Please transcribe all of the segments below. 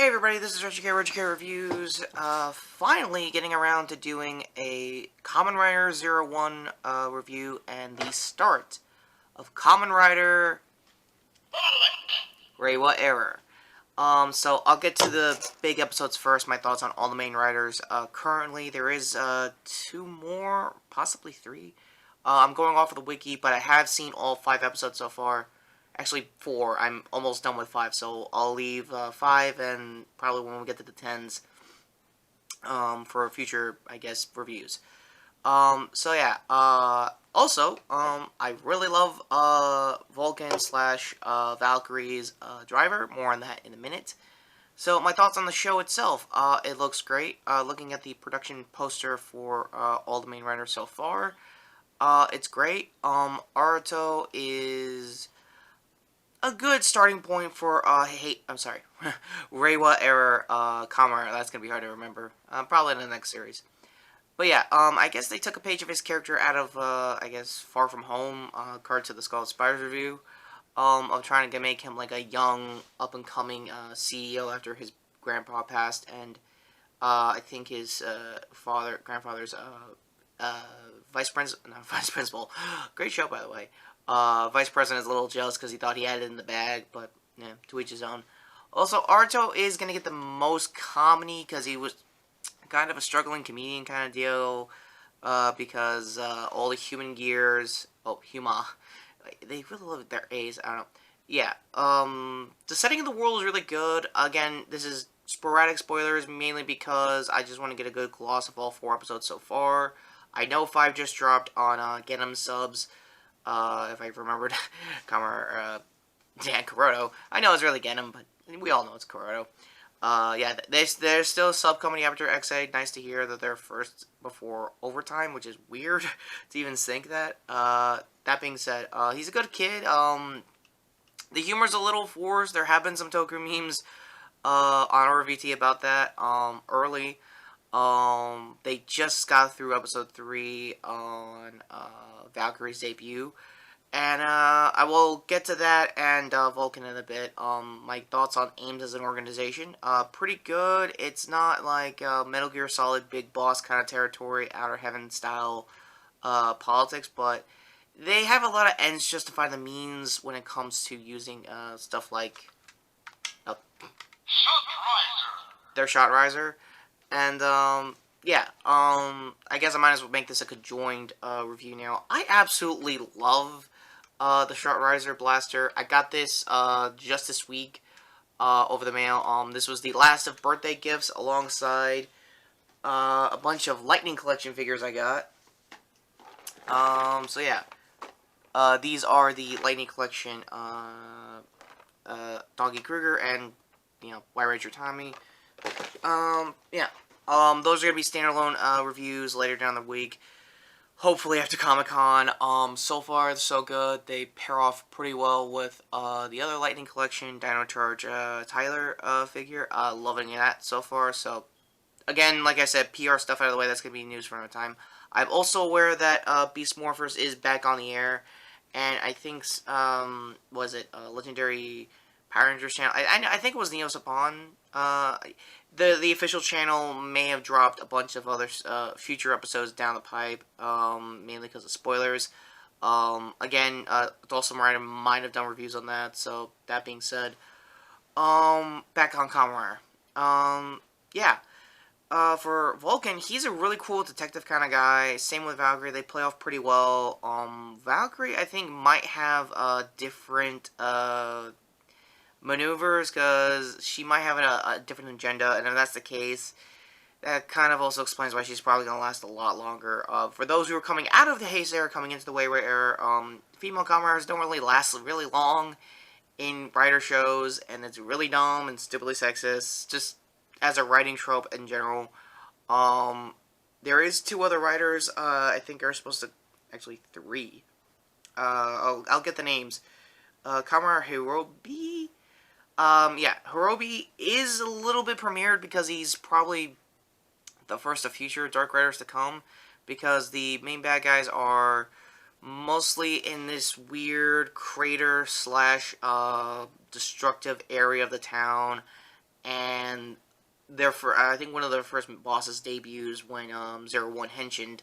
Hey everybody, this is Retrokid Reviews. Finally getting around to doing a Kamen Rider 01 review and the start of Kamen Rider Reiwa Error. So I'll get to the big episodes first, my thoughts on all the main riders. Currently there is two more, possibly three. I'm going off of the wiki, but I have seen all 5 episodes so far. Actually, 4. I'm almost done with 5, so I'll leave 5, and probably when we get to the 10s, for future, I guess, reviews. So yeah, also, I really love, Vulcan slash, Valkyrie's, driver. More on that in a minute. So, my thoughts on the show itself. It looks great. Looking at the production poster for, all the main riders so far, it's great. Aruto is a good starting point for, Reiwa Error, Kamara. That's gonna be hard to remember. Probably in the next series. But yeah, I guess they took a page of his character out of, I guess, Far From Home, Card to the Skull Spiders review, of trying to make him, like, a young, up-and-coming, CEO after his grandpa passed, and, I think his, grandfather's, vice principal, not vice principal, great show, by the way, vice president is a little jealous because he thought he had it in the bag, but, yeah, to each his own. Also, Arto is going to get the most comedy because he was kind of a struggling comedian kind of deal, because all the human gears, Huma, they really love their A's, I don't know. Yeah, the setting of the world is really good. Again, this is sporadic spoilers, mainly because I just want to get a good gloss of all 4 episodes so far. I know 5 just dropped on Get 'em subs, if I remembered, Dan Kuroto. I know it's really Get 'em, but we all know it's Kuroto. Yeah, there's still sub coming after XA. Nice to hear that they're first before overtime, which is weird to even think that. That being said, he's a good kid. The humor's a little forced. There have been some Toku memes on RVT about that early. They just got through episode 3 on Valkyrie's debut. And, I will get to that and, Vulcan in a bit. My thoughts on A.M.S as an organization. Pretty good. It's not like, Metal Gear Solid Big Boss kind of territory, Outer Heaven style, politics, but they have a lot of ends justify the means when it comes to using, stuff like, their Shot Riser. And, yeah, I guess I might as well make this a conjoined, review now. I absolutely love the Shot Riser Blaster. I got this just this week over the mail. This was the last of birthday gifts alongside a bunch of Lightning Collection figures I got. So yeah, these are the Lightning Collection Doggy Kruger and, you know, White Ranger Tommy. Yeah. Those are going to be standalone reviews later down the week. Hopefully after Comic-Con. So far, so good. They pair off pretty well with the other Lightning Collection Dino Charge Tyler figure. Loving that so far. So, again, like I said, PR stuff out of the way. That's going to be news for another time. I'm also aware that Beast Morphers is back on the air. And I think, was it Legendary Power Rangers channel? I think it was Neo Saban. The official channel may have dropped a bunch of other future episodes down the pipe, mainly because of spoilers. Again, Dawson Rider might have done reviews on that, so that being said, back on Kamen Rider. Yeah, for Vulcan, he's a really cool detective kind of guy. Same with Valkyrie, they play off pretty well. Valkyrie, I think, might have different, maneuvers, because she might have a different agenda, and if that's the case, that kind of also explains why she's probably going to last a lot longer. For those who are coming out of the Haze era, coming into the Wayway era, female Kamen Riders don't really last really long in writer shows, and it's really dumb and stupidly sexist, just as a writing trope in general. There is 2 other writers, I think are supposed to, actually 3. I'll get the names. Kamen Hirobi. Yeah, Hirobi is a little bit premiered because he's probably the first of future Dark Riders to come, because the main bad guys are mostly in this weird crater slash destructive area of the town, and I think one of their first bosses debuts when 01 Henshin.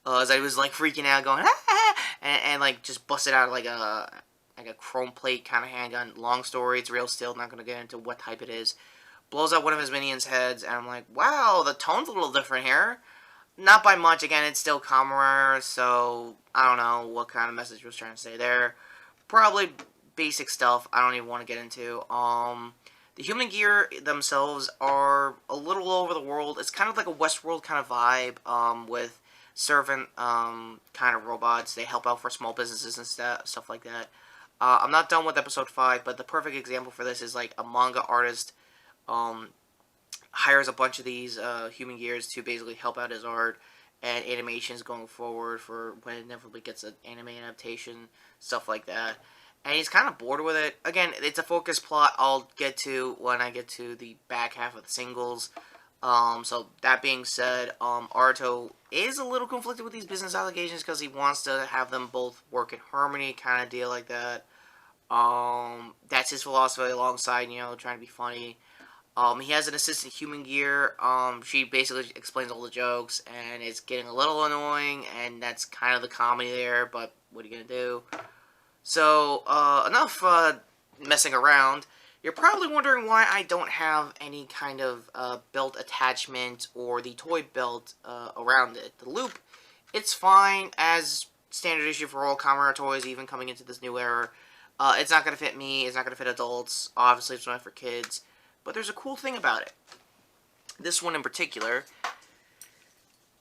As I was like freaking out, going ah! and like just busted out like a chrome plate kind of handgun. Long story, it's real still. Not gonna get into what type it is. Blows out one of his minions' heads, and I'm like, wow, the tone's a little different here. Not by much. Again, it's still Kamen, so I don't know what kind of message was trying to say there. Probably basic stuff. I don't even want to get into. The human gear themselves are a little all over the world. It's kind of like a Westworld kind of vibe. With servant kind of robots. They help out for small businesses and stuff like that. I'm not done with episode 5, but the perfect example for this is like a manga artist hires a bunch of these human gears to basically help out his art and animations going forward for when it inevitably gets an anime adaptation, stuff like that. And he's kind of bored with it. Again, it's a focus plot I'll get to when I get to the back half of the singles. So that being said, Aruto is a little conflicted with these business allegations because he wants to have them both work in harmony, kind of deal like that. That's his philosophy alongside, trying to be funny. He has an assistant human gear. She basically explains all the jokes, and it's getting a little annoying, and that's kind of the comedy there, but what are you gonna do? So, enough messing around. You're probably wondering why I don't have any kind of belt attachment or the toy belt around it. The loop, it's fine as standard issue for all Kamen toys, even coming into this new era. It's not going to fit me, it's not going to fit adults, obviously it's not for kids, but there's a cool thing about it. This one in particular,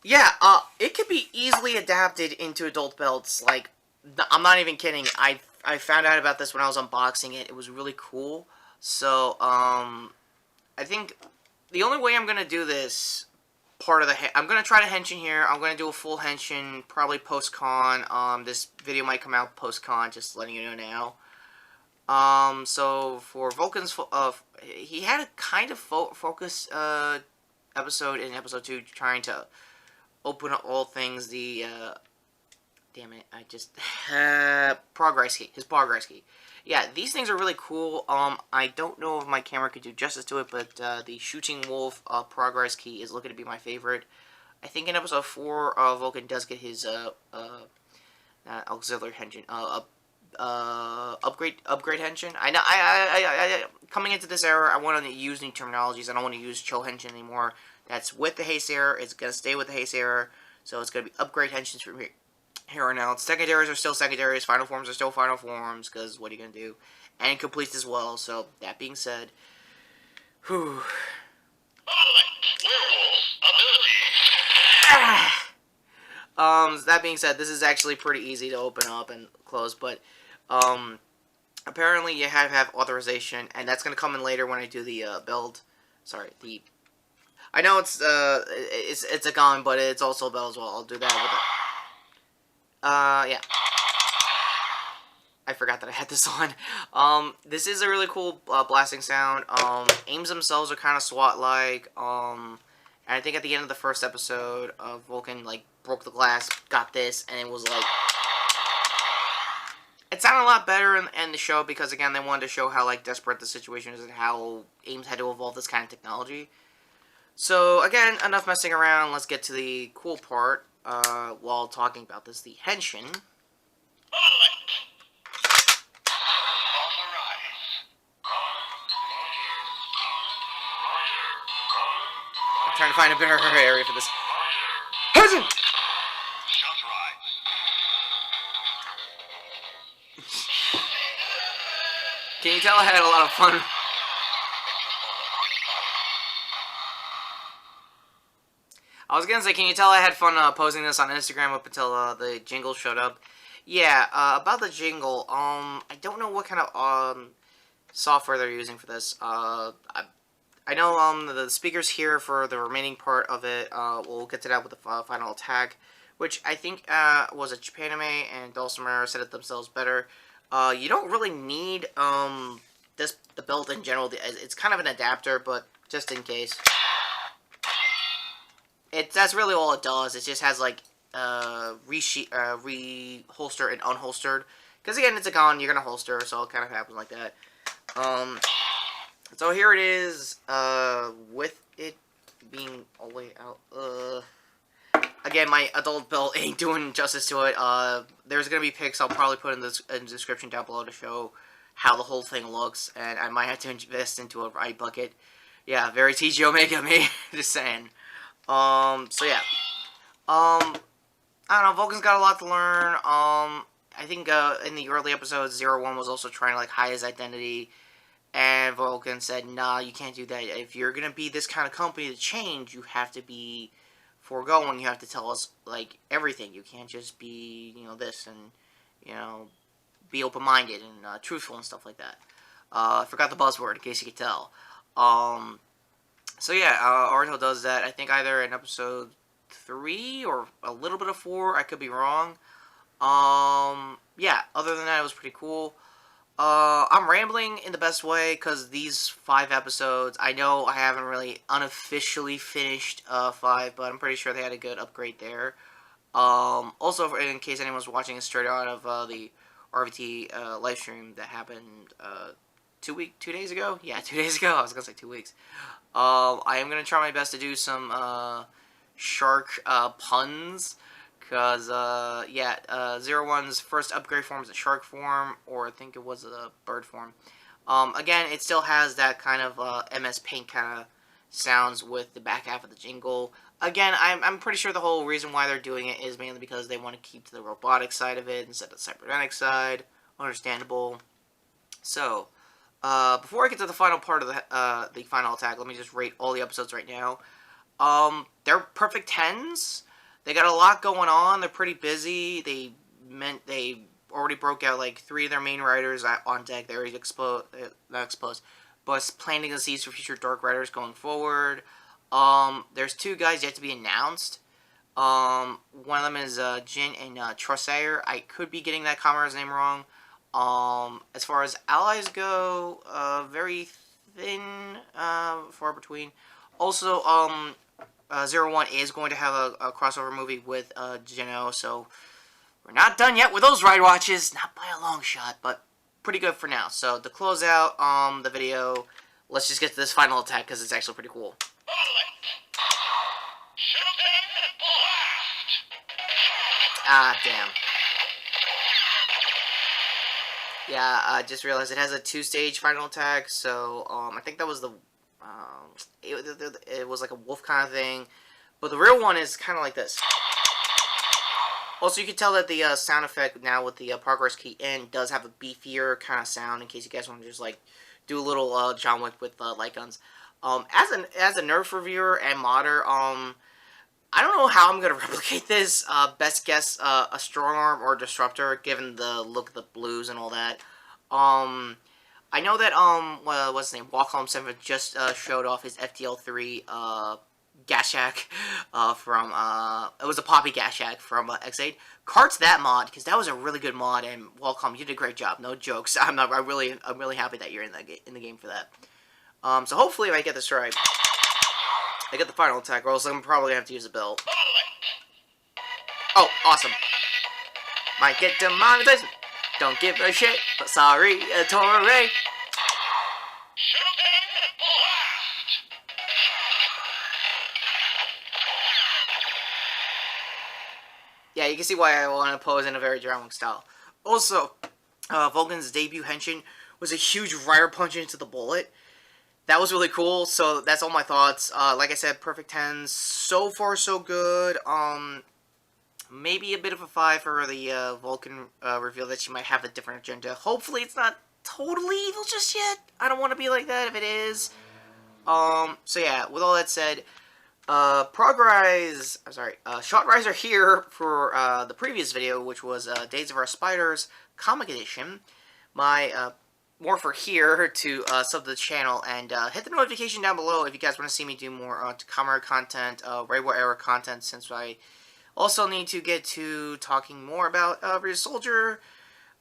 yeah, it could be easily adapted into adult belts. Like, I'm not even kidding, I found out about this when I was unboxing it. It was really cool. So, I think the only way I'm going to do this part of the... I'm going to try to henshin here. I'm going to do a full henshin, probably post-con. This video might come out post-con, just letting you know now. So, for Vulcan's... he had a kind of focus episode in episode 2, trying to open up all things. Damn it, I just... progress key. His progress key. Yeah, these things are really cool. I don't know if my camera could do justice to it, but the Shooting Wolf progress key is looking to be my favorite. I think in episode 4, Vulcan does get his auxiliary henshin, upgrade henshin. I know. I coming into this era, I want to use new terminologies. I don't want to use Cho henshin anymore. That's with the haste era. It's gonna stay with the haste era, so it's gonna be upgrade henshins from here on out. Secondaries are still secondaries, final forms are still final forms, because what are you going to do? And completes as well, so that being said, whew. That being said, this is actually pretty easy to open up and close, but, apparently you have authorization, and that's going to come in later when I do the, build. Sorry, I know it's a gun, but it's also a belt as well. I'll do that with it. Yeah. I forgot that I had this on. This is a really cool blasting sound. Aims themselves are kind of SWAT-like. And I think at the end of the first episode, Vulcan, like, broke the glass, got this, and it was like... It sounded a lot better in the show because, again, they wanted to show how, like, desperate the situation is and how AIMS had to evolve this kind of technology. So, again, enough messing around. Let's get to the cool part. While talking about this, the henshin. I'm trying to find a better area for this. Henshin! Can you tell I had a lot of fun? I was gonna say, can you tell I had fun posting this on Instagram up until the jingle showed up? Yeah, about the jingle, I don't know what kind of software they're using for this. I know the speakers here for the remaining part of it. We'll get to that with the final attack, which I think was a Japanime and Dulcimer said it themselves better. You don't really need the belt in general. It's kind of an adapter, but just in case. That's really all it does. It just has, like, re-holster and unholstered. Because, again, it's a gun, you're going to holster, so it kind of happens like that. So here it is, with it being all the way out, again, my adult build ain't doing justice to it. There's gonna be pics I'll probably put in the description down below to show how the whole thing looks, and I might have to invest into a ride bucket. Yeah, very TG Omega me, just saying. So yeah. I don't know, Vulcan's got a lot to learn. I think, in the early episodes, 01 was also trying to, like, hide his identity. And Vulcan said, nah, you can't do that. If you're going to be this kind of company to change, you have to be foregoing. You have to tell us, like, everything. You can't just be, this and, be open-minded and truthful and stuff like that. I forgot the buzzword, in case you could tell. So yeah, Naruto does that. I think either in episode 3 or a little bit of 4. I could be wrong. Yeah, other than that, it was pretty cool. I'm rambling in the best way, because these 5 episodes, I know I haven't really unofficially finished 5, but I'm pretty sure they had a good upgrade there. Also, in case anyone's watching it straight out of the RVT live stream that happened 2 days ago? Yeah, 2 days ago. I was going to say 2 weeks. I am going to try my best to do some shark puns. Because, yeah, 01's first upgrade form is a shark form, or I think it was a bird form. Again, it still has that kind of MS Paint kind of sounds with the back half of the jingle. Again, I'm pretty sure the whole reason why they're doing it is mainly because they want to keep to the robotic side of it instead of the cybernetic side. Understandable. So, before I get to the final part of the final attack, let me just rate all the episodes right now. They're perfect 10s. They got a lot going on. They're pretty busy. They already broke out like 3 of their main writers on deck. They already not exposed, but planting the seeds for future Dark Riders going forward. There's 2 guys yet to be announced. One of them is Jin and Trussayer. I could be getting that Kamen's name wrong. As far as allies go, very thin, far between. Also, 01 is going to have a crossover movie with Geno, so we're not done yet with those ride watches, not by a long shot, but pretty good for now. So to close out the video, let's just get to this final attack because it's actually pretty cool. Ah, damn. Yeah, I just realized it has a 2-stage final attack, so I think that was the it was like a wolf kind of thing, but the real one is kind of like this. Also, you can tell that the sound effect now with the progress key in does have a beefier kind of sound, in case you guys want to just like do a little John Wick with light guns. As a Nerf reviewer and modder, I don't know how I'm gonna replicate this. Best guess, a strong arm or disruptor, given the look of the blues and all that. I know that, what's his name, Vulcan A.M.S just, showed off his FTL3, Gashak, from, it was a Poppy Gashak from, X8. Cart's that mod, because that was a really good mod, and Vulcan, you did a great job, no jokes. I'm really happy that you're in the game for that. So hopefully if I get this right, I get the final attack, or else I'm probably gonna have to use a build. Oh, awesome. Might get demonetized. Don't give a shit, but sorry, Torre. Yeah, you can see why I want to pose in a very John Wick style. Also, Vulcan's debut henshin was a huge rider punch into the bullet. That was really cool, so that's all my thoughts. Like I said, perfect 10s. So far, so good. Maybe a bit of a 5 for the Vulcan reveal that she might have a different agenda. Hopefully it's not totally evil just yet. I don't want to be like that if it is. So yeah, with all that said, Shot Rise are here for the previous video, which was Days of Our Spiders Comic Edition. My Morpher here to sub to the channel and hit the notification down below if you guys want to see me do more Kamen content, Rainbow Era content, since I also need to get to talking more about Real Soldier.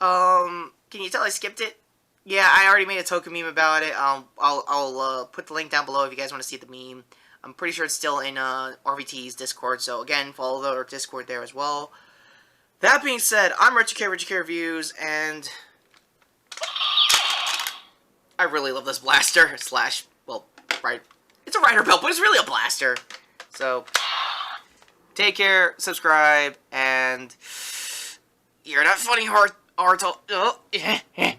Can you tell I skipped it? Yeah, I already made a Toku meme about it. I'll put the link down below if you guys want to see the meme. I'm pretty sure it's still in RVT's Discord, so again, follow our Discord there as well. That being said, I'm Retrokid Reviews, and I really love this blaster. Slash, well, right. It's a rider belt, but it's really a blaster. So, take care, subscribe, and you're not funny, Hartal.